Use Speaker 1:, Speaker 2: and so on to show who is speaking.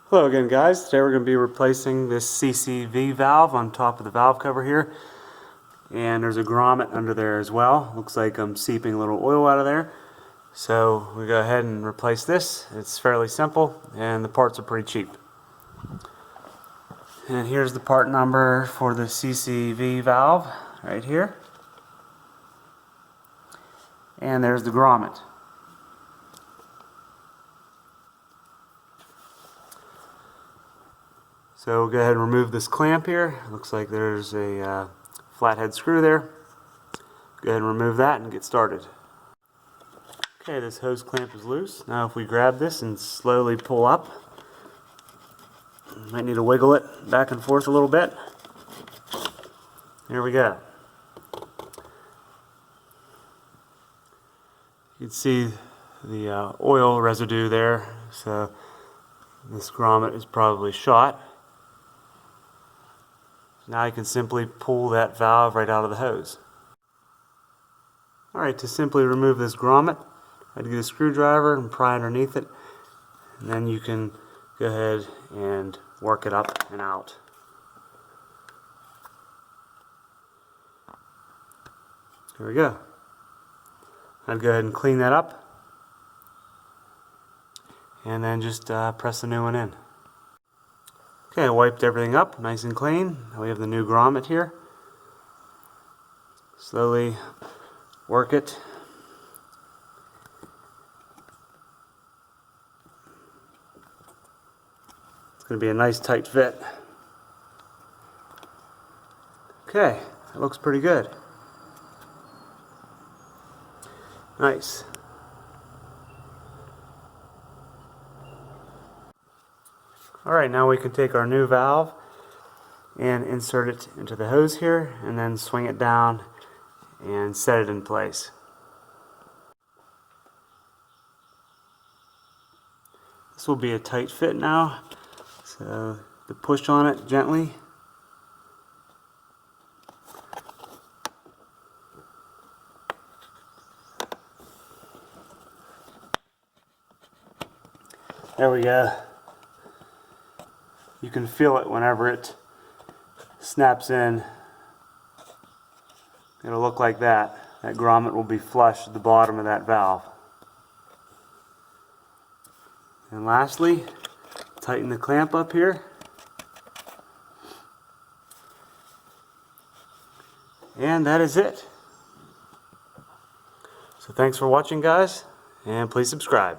Speaker 1: Hello again, guys. Today we're going to be replacing this CCV valve on top of the valve cover here, and there's a grommet under there as well. Looks like I'm seeping a little oil out of there, so we go ahead and replace this. It's fairly simple and the parts are pretty cheap. And here's the part number for the CCV valve right here, and there's the grommet. So we'll go ahead and remove this clamp here. Looks like there's a flathead screw there. Go ahead and remove that and get started. Okay, this hose clamp is loose. Now if we grab this and slowly pull up, might need to wiggle it back and forth a little bit. There we go. You can see the oil residue there, so this grommet is probably shot. Now you can simply pull that valve right out of the hose. Alright, to simply remove this grommet, I'd get a screwdriver and pry underneath it, and then you can go ahead and work it up and out. There we go. I'd go ahead and clean that up, and then just press the new one in. Okay, I wiped everything up nice and clean. Now we have the new grommet here. Slowly work it. It's going to be a nice tight fit. Okay, that looks pretty good. Nice. Alright, now we can take our new valve and insert it into the hose here and then swing it down and set it in place. This will be a tight fit now, so to push on it gently. There we go. You can feel it whenever it snaps in. It'll look like that. That grommet will be flush at the bottom of that valve. And lastly, tighten the clamp up here. And that is it. So thanks for watching, guys, and please subscribe.